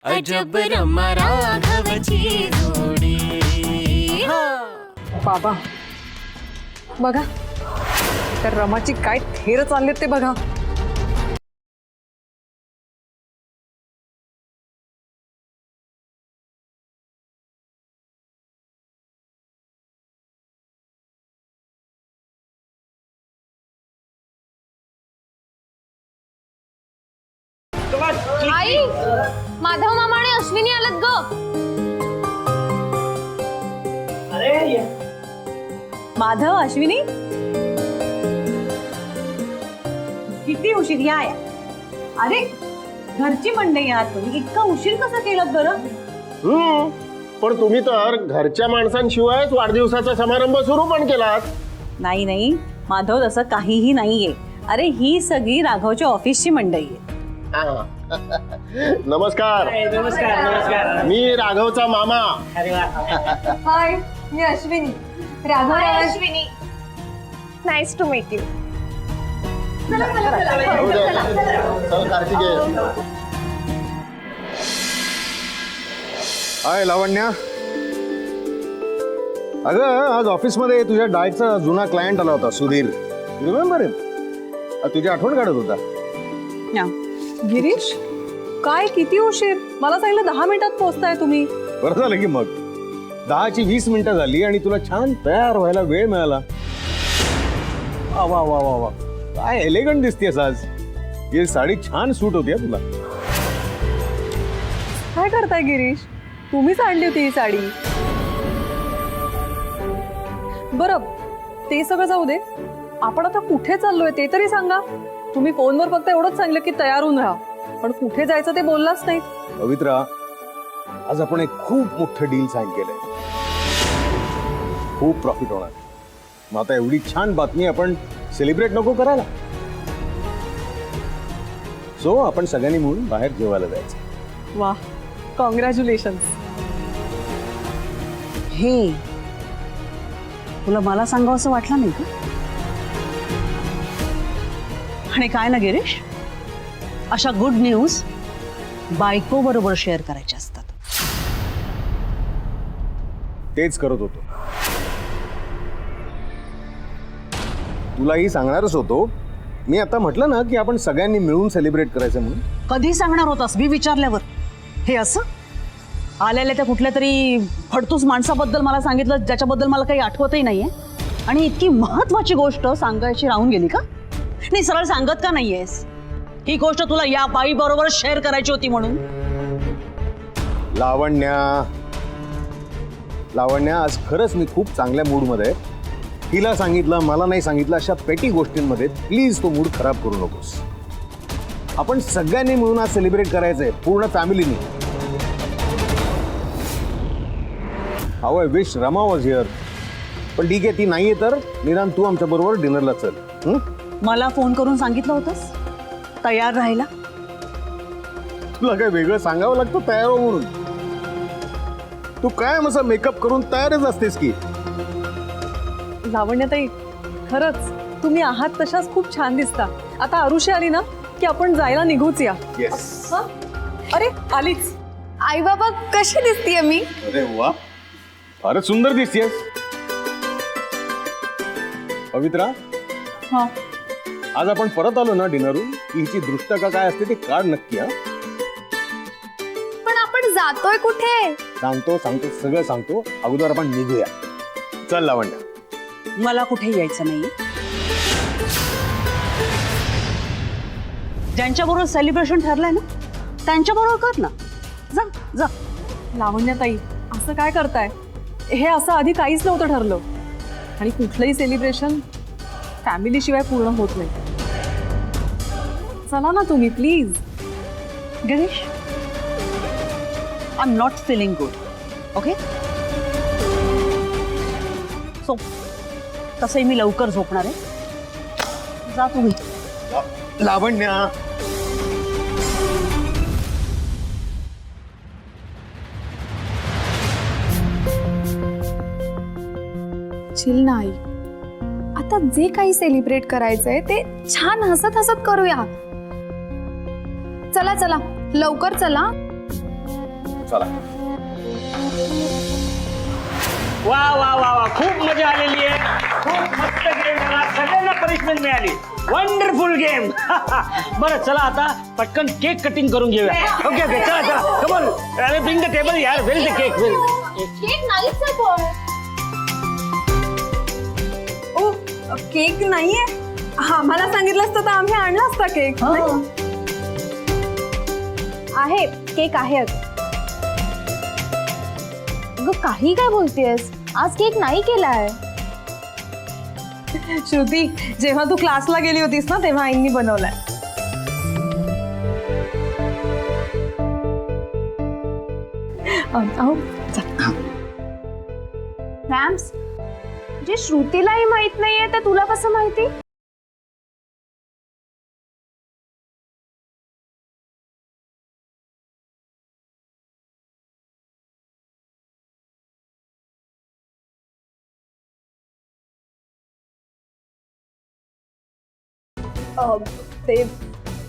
अजब रमा राघवची जोडी. बाबा बघा त्या रमाची काय थेर चालले ते बघा. आई, माधव मामा आणि अश्विनी आलत ग. माधव, अश्विनी, किती उशीर या. अरे घरची मंडई आहात तुम्ही, इतका उशीर कसा केलात बरं? पण तुम्ही तर घरच्या माणसांशिवायच वाढदिवसाचा समारंभ सुरू पण केलात. नाही नाही माधव, तसं काहीही नाहीये. अरे ही सगळी राघवच्या ऑफिसची मंडई आहे. नमस्कार. नमस्कार. मी राघवचा मामा. हाय, मी Ashwini. Raghav Ashwini, nice to meet you. चल कार्तिकेय. हाय लावण्या. अगं आज ऑफिसमध्ये तुझ्या डायटचा जुना क्लायंट आला होता, सुधीर. Remember it? तुझी आठवण काढत होता. गिरीश, काय किती उशीर? मला सांगितलं 10 मिनिटात पोहोचताय तुम्ही. बरं झालं की मग 10ची 20 मिनिटं झाली आणि तुला छान तयार व्हायला वेळ मिळाला. वा वा वा वा वा, काय एलिगंट दिसतेस आज. ही साडी छान सूट होती तुला. काय करताय गिरीश? तुम्हीच आणली होती ही साडी. बरं ते सगळं जाऊ दे, आपण आता कुठे चाललोय ते तरी सांगा. तुम्ही फोनवर फक्त एवढंच सांगितलं की तयार होऊन राहा, पण कुठे जायचं ते बोललाच नाही. पवित्रा, आज आपण एक खूप मोठं डील साईन केलंय. खूप प्रॉफिट होणार. मग आता एवढी छान बातमी आपण सेलिब्रेट नको करायला? सो आपण सगळ्यांनी मिळून बाहेर जेवायला जायचं. वा, कॉंग्रॅच्युलेशन. हे तुला मला सांगावं असं वाटलं नाही का? आणि काय ना गिरीश, अशा गुड न्यूज बायको बरोबर शेअर करायच्या असतात. तेच करत होतो. तुलाही सांगणारच होतो. मी आता म्हटलं ना की आपण सगळ्यांनी मिळून सेलिब्रेट करायचं म्हणून. कधी सांगणार होतास मी विचारल्यावर? हे असं आलेल्या त्या कुठल्या तरी फडतूस माणसाबद्दल मला सांगितलं, ज्याच्याबद्दल मला काही आठवतही नाहीये. आणि इतकी महत्वाची गोष्ट सांगायची राहून गेली का? नाही, सरळ सांगत का नाहीयेस? ही गोष्ट तुला या बाई बरोबर शेअर करायची होती म्हणून. लावण्या, आज खरंच मी खूप चांगल्या मूडमध्ये आहे. तिला सांगितलं, मला नाही सांगितलं, अशा पेटी गोष्टींमध्ये प्लीज तो मूड खराब करू नकोस. आपण सगळ्यांनी मिळून आज सेलिब्रेट करायचंय, पूर्ण फॅमिलीनी. How I wish Rama was here. पण ठीक आहे, ती नाहीये तर निदान तू आमच्या बरोबर डिनरला चल. मला फोन करून सांगितलं होतंस तयार राहायला. तुला काय वेगळं सांगावं लागतं तयार हो म्हणून? तू काय मसा मेकअप करून तयारच असतेस की. लावण्याताई, खरंच तुम्ही आहात तशाच खूप छान दिसता. आता आरुषी आली ना की आपण जायला निघूच या. येस. अरे आलीच. आई बाबा, कशी दिसतीये मी? अरे वा, फारच सुंदर दिसतेस. पवित्रा, हा, आज आपण परत आलो ना डिनरहून की हिची दृष्टका काय असते ते काढ नक्की. हा, पण आपण जातोय कुठे? सांगतो सगळं सांगतो. अगोदर आपण निघूया. चल लावण्या. मला कुठे यायचं नाहीये. ज्यांच्याबरोबर सेलिब्रेशन ठरलंय ना त्यांच्याबरोबर कर ना. जा जा. लावण्याताई, असं काय करताय? हे असं आधी काहीच नव्हतं ठरलं. आणि कुठलंही सेलिब्रेशन फॅमिली शिवाय पूर्ण होत नाही. चला ना तुम्ही please. Girish, I am not feeling good. Okay, so तसंही मी लवकर झोपणार आहे. जा तुम्ही. लावण्या, चिल नाही. आता जे काही सेलिब्रेट करायचंय ते छान हसत हसत करूया. चला चला, लवकर चला. चला. वा वा वा वा, खूप मजा आलेली आहे. खूप मस्त गेम झाला, सगळ्यांना पनिशमेंट मिळाली. Wonderful game. बरं चला आता पटकन केक कटिंग करून घेऊया. ओके ओके, चला चला, कम ऑन. अरे ब्रिंग द टेबल यार, वेल द केक, वेल. केक नाहीच आहे पण. ओ केक नाहीये. आम्हाला सांगितलं असतं तर आम्ही आणला असता केक. आहे केक आहे. अगं काही काय बोलतेस, आज केक नाही केलाय. श्रुती, जेव्हा तू क्लासला गेली होतीस ना तेव्हा आईंनी बनवलाय. रॅम्स, जे श्रुतीलाही माहित नाहीये तर तुला कसं माहिती?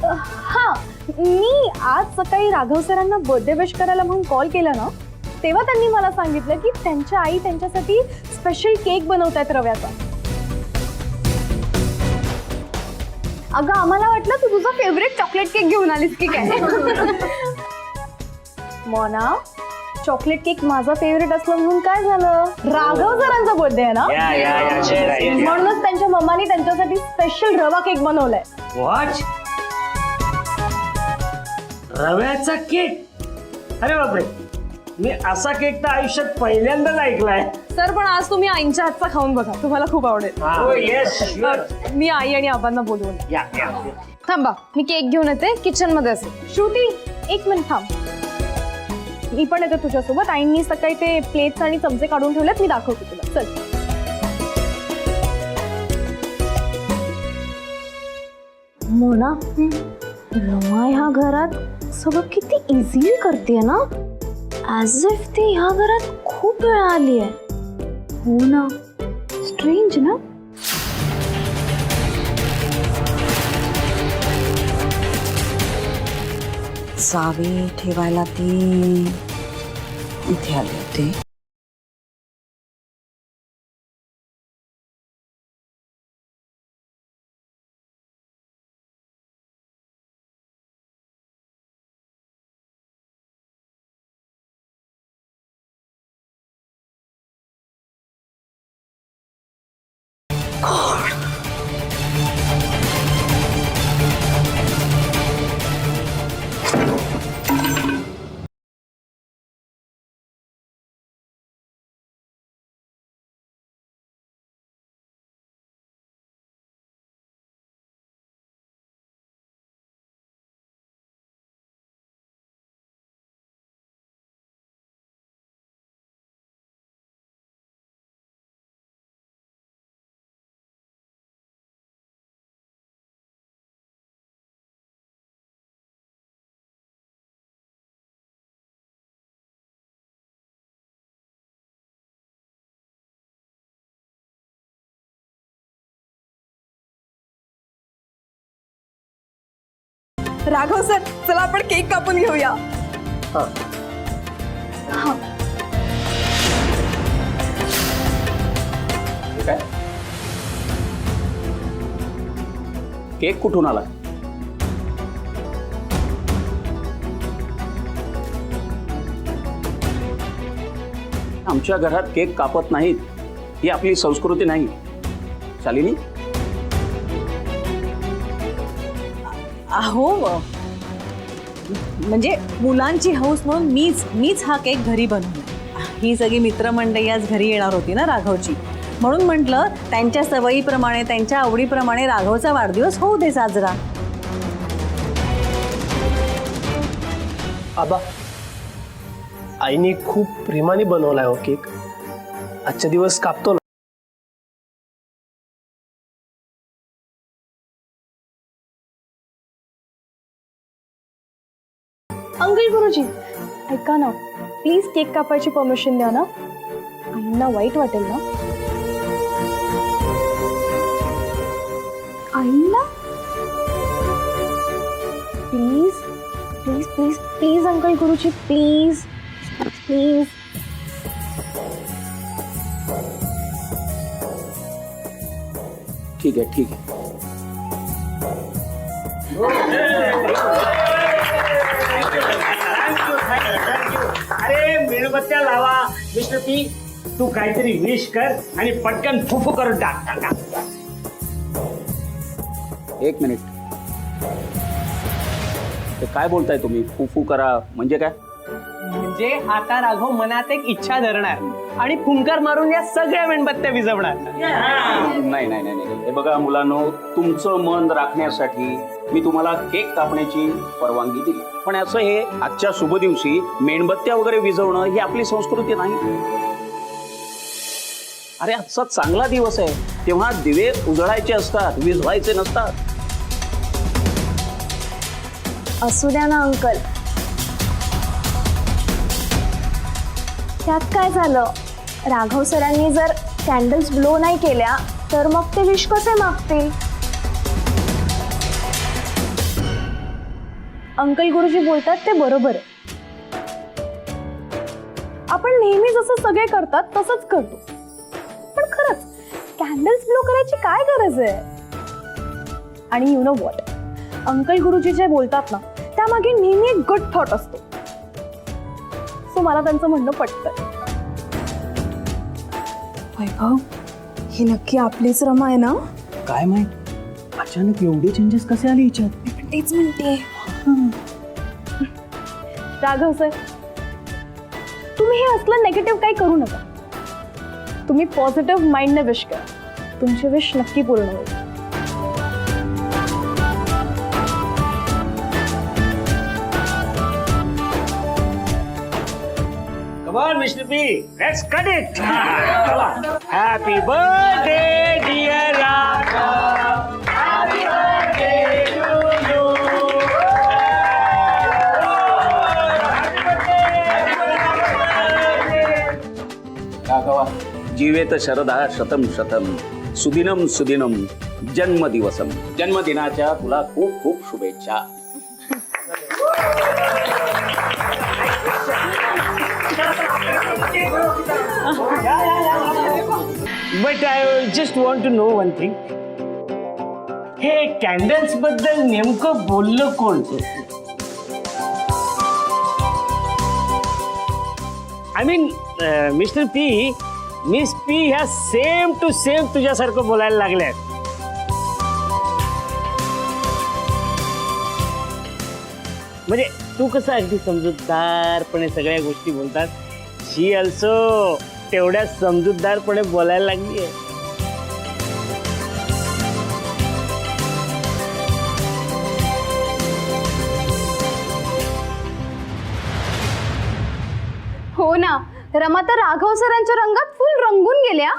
हा, मी आज सकाळी राघव सरांना बर्थडे विश करायला म्हणून कॉल केला ना, तेव्हा त्यांनी मला सांगितलं की त्यांच्या आई त्यांच्यासाठी स्पेशल केक बनवतायत रव्याचा. अगं आम्हाला वाटलं तू तुझा फेवरेट चॉकलेट केक घेऊन आलीस की काय. मोना, चॉकलेट केक माझा फेवरेट असलं म्हणून काय झालं, राघव सरांचा बर्थडे आहे ना, या या या, right, yeah. म्हणूनच त्यांच्या मम्माने त्यांच्यासाठी स्पेशल रवा केक बनवलाय. What? रव्याचा केक? अरे बापरे, मी असा केक तर आयुष्यात पहिल्यांदाच ऐकलाय. सर पण आज तुम्ही आईंच्या हातचा खाऊन बघा, तुम्हाला खूप आवडेल. हो येस, मी आई आणि आबांना बोलवून. या या. थांबा, मी केक घेऊन येते, किचन मध्ये असेल. श्रुती, एक मिनिट थांब, मी पण येते तुझ्यासोबत. आईंनी सकाळी ते प्लेट्स आणि चमचे काढून ठेवलेत, मी दाखवते तुला. चल. मोना, रमा ह्या घरात सगळं किती इझिली करते ना, ॲज इफ ती ह्या घरात खूप वेळा आली आहे. हो ना, स्ट्रेंज ना. चावी ठेवायला ती इथे आली होती. राघव सर, चला आपण केक कापून घेऊया. काय केक कुठून आला? आमच्या घरात केक कापत नाहीत, ही आपली संस्कृती नाही. शालिनी, अहो म्हणजे मुलांची हौस म्हणून मीच हा केक घरी बनवला. ही सगळी मित्रमंडळी आज घरी येणार होती ना राघवची, म्हणून म्हटलं त्यांच्या सवयीप्रमाणे त्यांच्या आवडीप्रमाणे राघवचा वाढदिवस होऊ दे साजरा. आबा, आईने खूप प्रेमाने बनवलाय हो केक. आजच्या दिवस कापतो ना. अंकल गुरुजी, ऐका ना, प्लीज केक कापायची परमिशन द्या ना, आईंना वाईट वाटेल ना. आईंना please please please please uncle Guruji, please please. ठीक आहे ठीक आहे. अरे मेणबत्त्या लावा. मिस्टर पी, तू काहीतरी विश कर आणि पटकन फुफू करून टाक. एक मिनिट. ते काय बोलताय तुम्ही? फुफू करा म्हणजे काय? म्हणजे आता राघव मनात एक इच्छा धरणार आणि फुंकर मारून या सगळ्या मेणबत्त्या विझवणार. नाही नाही नाही नाही. हे बघा मुलांनो, तुमचं मन राखण्यासाठी मी तुम्हाला केक कापण्याची परवानगी दिली, पण असं हे आजच्या शुभ दिवशी मेणबत्त्या वगैरे विझवणं ही आपली संस्कृती नाही. अरे आजचा चांगला दिवस आहे, तेव्हा दिवे उजळायचे असतात, विझवायचे नसतात. असू द्या ना अंकल. त्यात काय झालं? राघव सरांनी जर कॅन्डल्स ब्लो नाही केल्या तर मग ते विश कसे मागतील? अंकल गुरुजी बोलतात ते बरोबर आहे. आपण नेहमी जसं सगळे करतात तसंच करतो, पण खरंच कॅन्डल्स ब्लो करायची काय गरज आहे? आणि यु नो व्हॉट, अंकल गुरुजी जे बोलतात ना त्यामागे नेहमी एक गुड थॉट असतो. सो मला त्यांचं म्हणणं पटतं. वैभव, ही नक्की आपलीच रमा आहे ना? काय माहित अचानक एवढे चेंजेस कसे आले हिच्यात? तेच म्हणते. राघव सर, तुम्ही हे असलं नेगेटिव्ह काही करू नका. तुम्ही पॉझिटिव्ह माइंडने विश करा, तुमचे विश नक्की पूर्ण होईल. Come on, Mr. P. Let's cut it. Happy birthday, dear Raghav. Happy birthday to you. राघवा, जीवेत शरदा शतम शतम, सुदिनम सुदिनम, जन्मदिवसम. जन्मदिनाच्या तुला खूप खूप शुभेच्छा. But I just want to know one thing. हे कॅन्डल्स बद्दल नेमकं बोललं कोण? I mean mister P, miss P ह्या सेम टू सेम तुझ्यासारखं बोलायला लागल्यात. म्हणजे तू कसं अगदी समजूतदारपणे सगळ्या गोष्टी बोलतात, शी ऑल्सो तेवढ्या समजूतदारपणे बोलायला लागली आहे. हो ना, रमा तर राघव सरांच्या रंगात फुल रंगून गेल्या.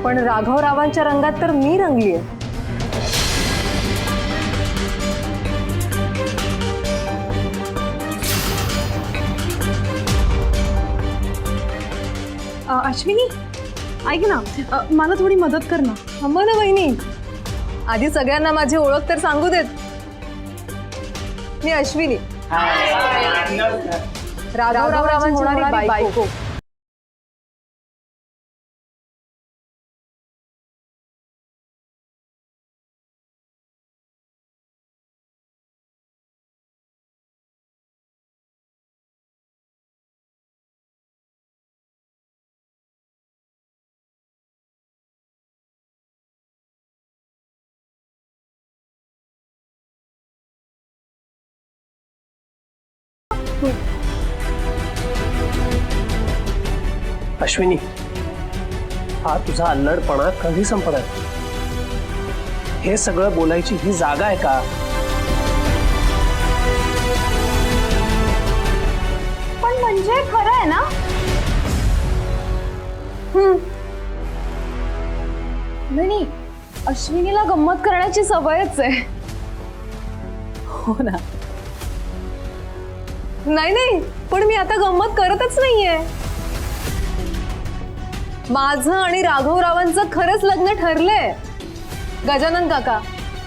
पण राघवरावांच्या रंगात तर मी रंगली आहे. अश्विनी, ऐक ना, मला थोडी मदत कर ना. थांबा ना वहिनी, आधी सगळ्यांना माझी ओळख तर सांगू देत. मी अश्विनी, राघवरावांची होणारी बायको. अश्विनी, हा तुझा अल्लडपणा कधी संपणार? हे सगळं बोलायची ही जागा आहे का? पण म्हणजे खरं आहे ना? नाही, अश्विनीला गंमत करण्याची सवयच आहे. हो ना. नाही पण मी आता गंमत करतच नाहीये. माझं आणि राघवरावांचं खरंच लग्न ठरलंय. गजानन काका,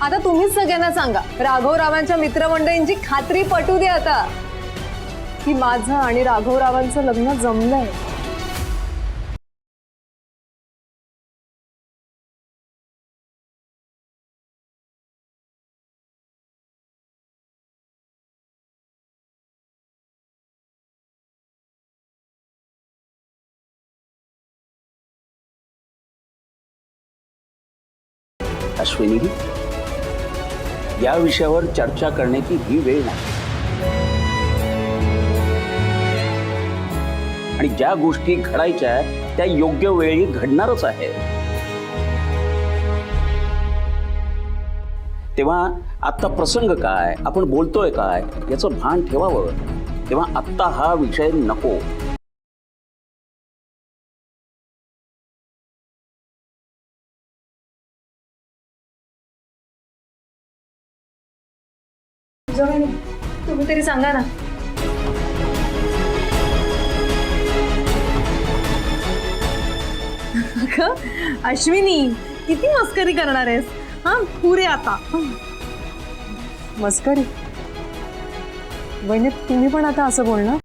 आता तुम्हीच सगळ्यांना सांगा, राघवरावांच्या मित्रमंडळींची खात्री पटू दे आता की माझं आणि राघवरावांचं लग्न जमलंय. अश्विनी, या विषयावर चर्चा करण्याची ही वेळ नाही. आणि ज्या गोष्टी घडायच्या त्या योग्य वेळी घडणारच आहे. तेव्हा आत्ता प्रसंग काय, आपण बोलतोय काय याचं भान ठेवावं. तेव्हा आत्ता हा विषय नको. तुम्ही तरी सांगा ना. अश्विनी, किती मस्करी करणार आहेस? हा, पुरे आता. मस्करी? वहिनी, तुम्ही पण आता असं बोलणार?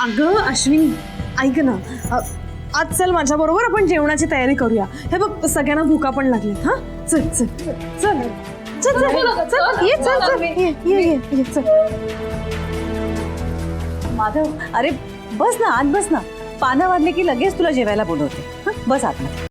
अगं अश्विनी, ऐक ना, आज चल माझ्या बरोबर आपण जेवणाची तयारी करूया. हे बघ, सगळ्यांना भुका पण लागली. हा, चल चल चल चल चल ये, चल चल ये चल. माधव, अरे बस ना, आत बस ना. पानं वाढले की लगेच तुला जेवायला बोलवते. हं, बस आतमध्ये.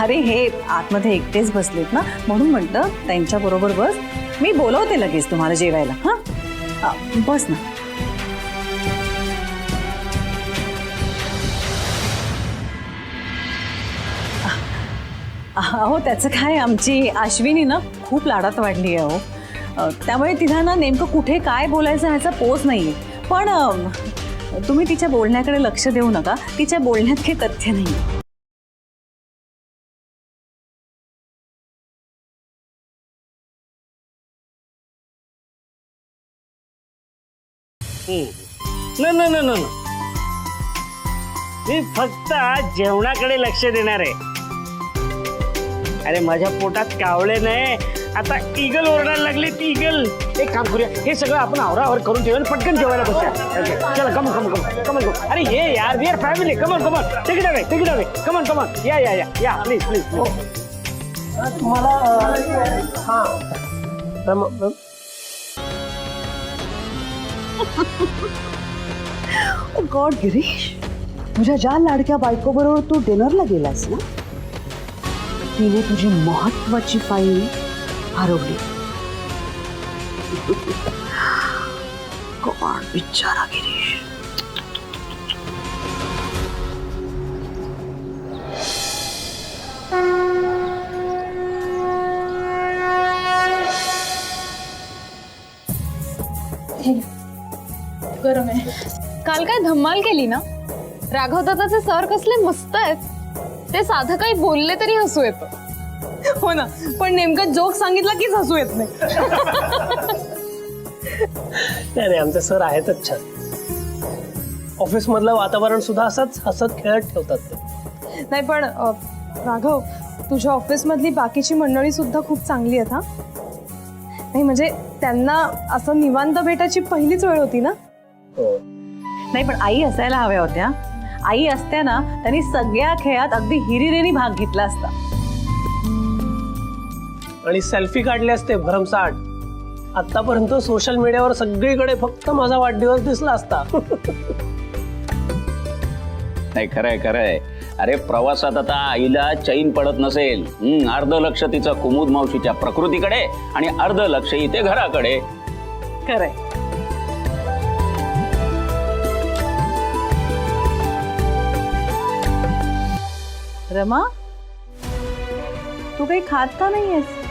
अरे हे आतमध्ये एकटेच बसलेत ना, म्हणून म्हटलं त्यांच्या बरोबर बस. मी बोलवते लगेच तुम्हाला जेवायला. हा, बस ना. हो, त्याचं काय, आमची अश्विनी ना खूप लाडात वाढली आहे. हो, त्यामुळे तिला ना नेमकं कुठे काय बोलायचं ह्याचा पोच नाही. पण तुम्ही तिच्या बोलण्याकडे लक्ष देऊ नका. तिच्या बोलण्यात काही तथ्य नाही. न मी फक्त जेवणाकडे लक्ष देणार आहे. अरे माझ्या पोटात कावळे नाही, आता इगल ओरडायला लागले. ती इगल. एक काम करूया, हे सगळं आपण आवरावर करून ठेवूया, पटकन जेवायला बसूया. चला, कमन कमन कमन कमन. अरे ये यार, we are family. Come on come on, take it away. Come on come on, या प्लीज प्लीज. तुम्हाला गॉड गिरीश, तुझ्या ज्या लाडक्या बायको बरोबर तू डिनरला गेलास ना, तिने तुझी महत्वाची फाईल हरवली. गॉड, बिचारा गिरीश. गरम आहे. काल काय धम्माल केली ना. राघव दादाचे सर कसले मस्त आहेत. ते साधं काही बोलले तरी हसू येतं. हो ना, पण नेमकं जोक सांगितला कीच हसू येत नाही. नाही, आमचे सर आहेतच छान. ऑफिस मधलं वातावरण सुद्धा असंच हसत खेळत ठेवतात ते. नाही पण राघव, तुझ्या ऑफिस मधली बाकीची मंडळी सुद्धा खूप चांगली आहेत. हा, नाही म्हणजे त्यांना असं निवांत भेटायची पहिलीच वेळ होती ना. नाही, पण आई असायला हव्या होत्या. आई असत्या ना, त्यांनी सगळ्या खेळात अगदी हिरिरीने भाग घेतला असता. आणि सेल्फी काढले असते भरमसाठ. आतापर्यंत सोशल मीडियावर सगळीकडे फक्त माझा वाढदिवस दिसला असता. नाही, खरंय. अरे प्रवासात आता आईला चैन पडत नसेल. अर्ध लक्ष तिचं कुमुद मावशीच्या प्रकृतीकडे आणि अर्ध लक्ष इथे घराकडे. खरंय. रमा, तू काही खात का नाहीयेस?